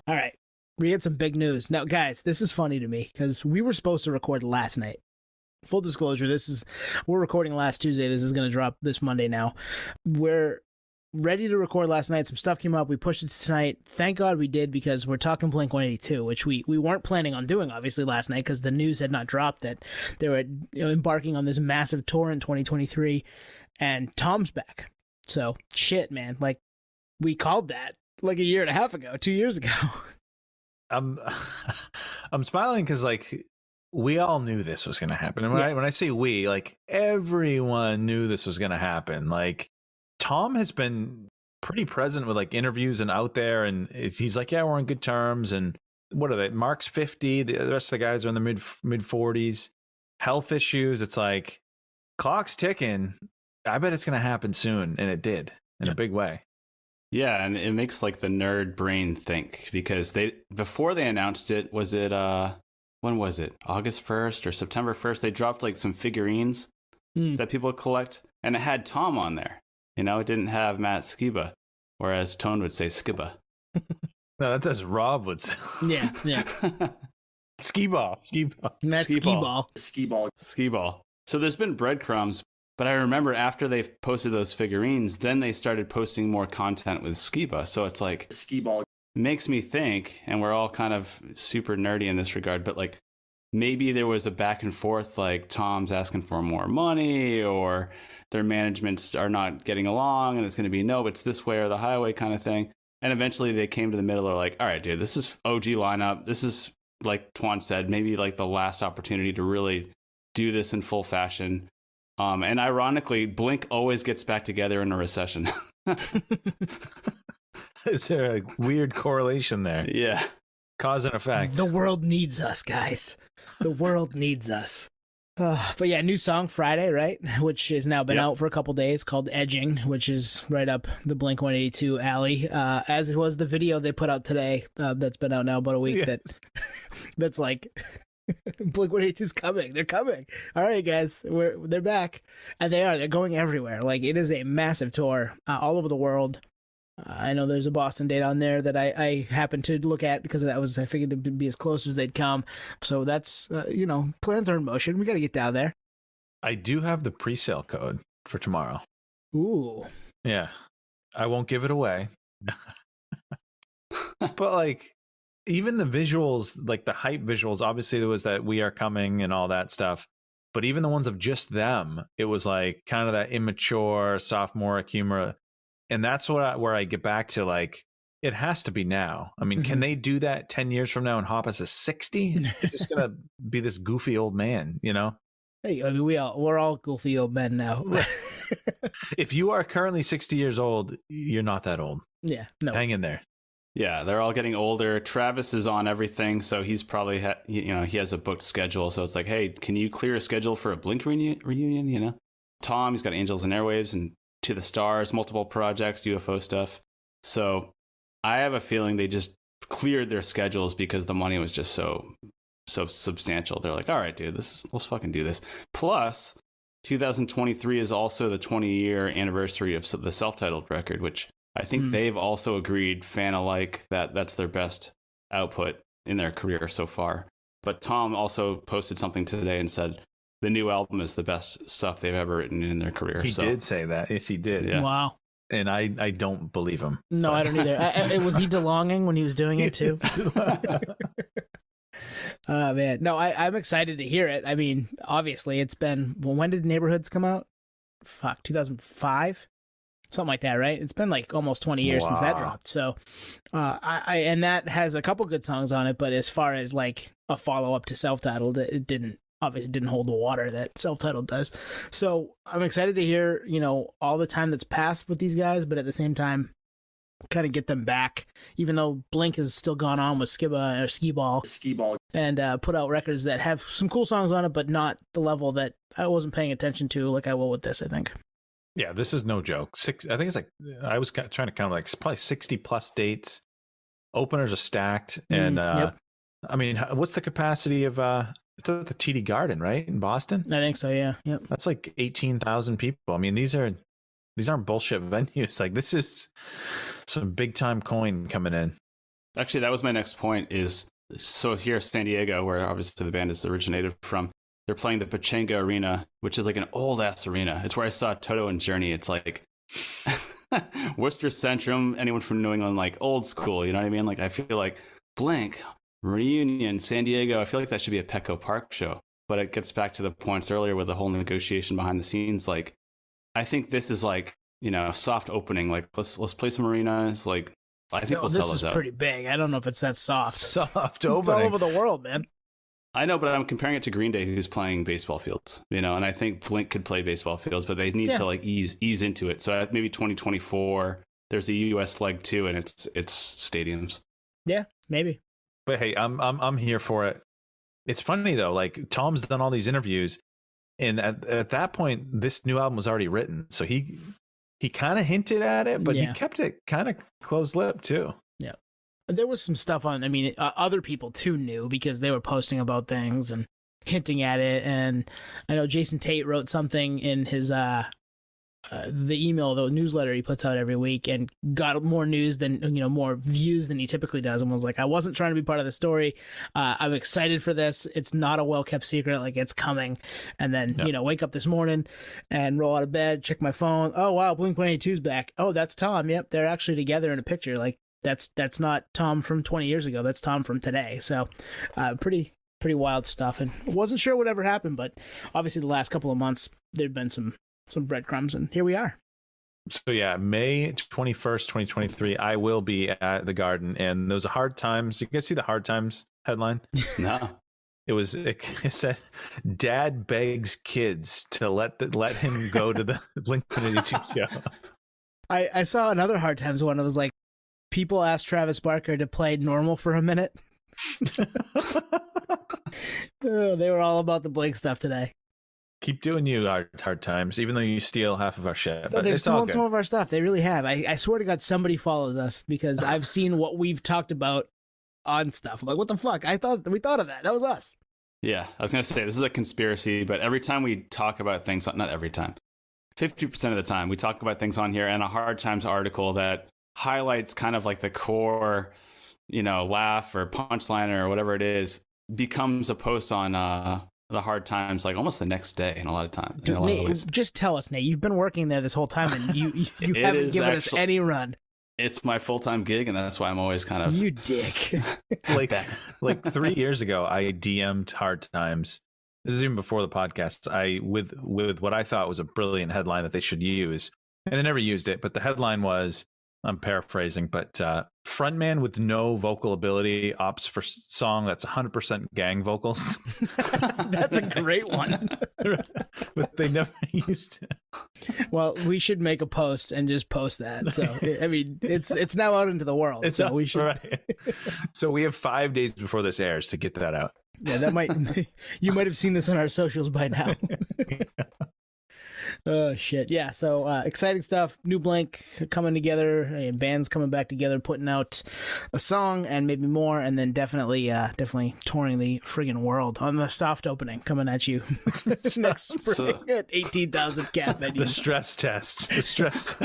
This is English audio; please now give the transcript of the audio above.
All right. We had some big news. Now, guys, this is funny to me because we were supposed to record last night. Full disclosure, we're recording last Tuesday. This is going to drop this Monday now. We're ready to record last night. Some stuff came up. We pushed it to tonight. Thank God we did, because we're talking BLINK-182, which we weren't planning on doing, obviously, last night, because the news had not dropped that they were embarking on this massive tour in 2023, and Tom's back. So, shit, man. Like, we called that like a year and a half ago, 2 years ago. I'm smiling because, like, we all knew this was going to happen. And when I say we, like, everyone knew this was going to happen. Like, Tom has been pretty present with, like, interviews and out there, and he's like, yeah, we're on good terms. And what are they? Mark's 50. The rest of the guys are in the mid 40s. Health issues. It's like, clock's ticking. I bet it's going to happen soon. And it did in a big way. Yeah, and it makes, like, the nerd brain think, because before they announced it, when was it? August 1st or September 1st, they dropped, like, some figurines that people collect, and it had Tom on there. You know, it didn't have Matt Skiba, or as Tone would say, Skiba. No, that does Rob would say. Yeah. Skee-ball. Matt Ski-ball. Skee-ball. So there's been breadcrumbs. But I remember after they posted those figurines, then they started posting more content with Skiba. So it's like, Skee-ball makes me think, and we're all kind of super nerdy in this regard, but, like, maybe there was a back and forth, like Tom's asking for more money, or their managements are not getting along, and it's going to be, no, it's this way or the highway kind of thing. And eventually they came to the middle. They're like, all right, dude, this is OG lineup. This is, like Twan said, maybe like the last opportunity to really do this in full fashion. And ironically, Blink always gets back together in a recession. Is there a weird correlation there? Yeah. Cause and effect. The world needs us, guys. The world needs us. But yeah, new song Friday, right? Which has now been out for a couple days, called Edging, which is right up the BLINK-182 alley. As was the video they put out today, that's been out now about a week. Yeah. That's like... BLINK-182's coming. They're coming. All right, guys, they're back, and they're going everywhere. Like, it is a massive tour all over the world. I know there's a Boston date on there that I happened to look at because I figured it would be as close as they'd come. So that's plans are in motion. We got to get down there. I do have the pre-sale code for tomorrow. Ooh, yeah, I won't give it away. But, like, even the visuals, like the hype visuals, obviously there was that "We Are Coming" and all that stuff, but even the ones of just them, it was like kind of that immature sophomoric humor. And that's where I get back to, like, it has to be now. I mean, can they do that 10 years from now and hop us to 60? It's just going to be this goofy old man, you know? Hey, I mean, we're all goofy old men now. If you are currently 60 years old, you're not that old. Yeah, no. Hang in there. Yeah, they're all getting older. Travis is on everything, so he's probably he has a booked schedule. So it's like, hey, can you clear a schedule for a Blink reunion? You know, Tom, he's got Angels and Airwaves and To the Stars, multiple projects, UFO stuff. So I have a feeling they just cleared their schedules because the money was just so substantial. They're like, all right, dude, let's fucking do this. Plus, 2023 is also the 20-year anniversary of the self-titled record, which I think they've also agreed, fan alike, that that's their best output in their career so far. But Tom also posted something today and said the new album is the best stuff they've ever written in their career. He did say that. Yes, he did. Yeah. Wow. And I don't believe him. No, I don't either. Was he DeLonging when he was doing it too? Oh, man. No, I'm excited to hear it. I mean, obviously it's been, well, when did Neighborhoods come out? 2005? Something like that, right? It's been like almost 20 years since that dropped. So, and that has a couple good songs on it, but as far as like a follow-up to self-titled, it didn't hold the water that self-titled does. So I'm excited to hear, all the time that's passed with these guys, but at the same time, kind of get them back, even though Blink has still gone on with Skee-ball, and put out records that have some cool songs on it, but not the level that I wasn't paying attention to like I will with this, I think. Yeah, this is no joke. I think it's like, I was trying to count, like, probably 60 plus dates. Openers are stacked. And yep. I mean, what's the capacity of, it's at the TD Garden, right? In Boston? I think so, yeah. Yep. That's like 18,000 people. I mean, these aren't bullshit venues. Like, this is some big time coin coming in. Actually, that was my next point is, so here San Diego, where obviously the band is originated from, they're playing the Pechanga Arena, which is like an old ass arena. It's where I saw Toto and Journey. It's like Worcester Centrum, anyone from New England, like old school, you know what I mean? Like I feel like Blink, reunion, San Diego, I feel like that should be a Petco Park show. But it gets back to the points earlier with the whole negotiation behind the scenes. Like I think this is like, you know, soft opening. Like let's play some arenas. Like I think we'll sell those out. This is pretty big. I don't know if it's that soft. Soft opening. It's all over the world, man. I know, but I'm comparing it to Green Day, who's playing baseball fields, you know, and I think Blink could play baseball fields, but they need to like ease into it. So maybe 2024, there's a US leg too, and it's stadiums. Yeah, maybe. But hey, I'm here for it. It's funny though, like Tom's done all these interviews, and at that point, this new album was already written, so he kind of hinted at it, but he kept it kind of closed-lipped too. Yeah. There was some stuff on, I mean, other people too knew because they were posting about things and hinting at it. And I know Jason Tate wrote something in his, the email, the newsletter he puts out every week, and got more news than, you know, more views than he typically does. And was like, I wasn't trying to be part of the story. I'm excited for this. It's not a well-kept secret. Like, it's coming. And then, you know, wake up this morning and roll out of bed, check my phone. Oh, wow, BLINK-182's back. Oh, that's Tom. Yep, they're actually together in a picture. Like, that's not Tom from 20 years ago. That's Tom from today. So pretty wild stuff. And wasn't sure what ever happened, but obviously the last couple of months, there've been some breadcrumbs, and here we are. So yeah, May 21st, 2023, I will be at the Garden, and those Hard Times. You guys see the Hard Times headline? No. It said, "Dad begs kids to let him go to the Blink-182 show." I saw another Hard Times one. It was like, people asked Travis Barker to play Normal for a minute. Oh, they were all about the Blink stuff today. Keep doing you, hard Times, even though you steal half of our shit. But they've stolen some of our stuff. They really have. I swear to God, somebody follows us because I've seen what we've talked about on stuff. I'm like, what the fuck? We thought of that. That was us. Yeah, I was going to say, this is a conspiracy, but every time we talk about things, not every time, 50% of the time, we talk about things on here, and a Hard Times article that highlights kind of like the core, you know, laugh or punchline or whatever it is, becomes a post on the Hard Times like almost the next day in a lot of times. Dude, Nate, just tell us, Nate, you've been working there this whole time and you haven't given us any run. It's my full-time gig, and that's why I'm always kind of... You dick. like 3 years ago, I DM'd Hard Times. This is even before the podcast. With what I thought was a brilliant headline that they should use, and they never used it. But the headline was, I'm paraphrasing, but frontman with no vocal ability opts for song that's 100% gang vocals. That's a great one. But they never used it. Well, we should make a post and just post that. So, I mean, it's now out into the world. So we should. Right. So we have 5 days before this airs to get that out. Yeah, you might have seen this on our socials by now. Oh, shit. Yeah, so exciting stuff. New Blink coming together, bands coming back together, putting out a song and maybe more, and then definitely touring the friggin' world on the soft opening coming at you next spring at 18,000 cap venues. The stress test. The stress.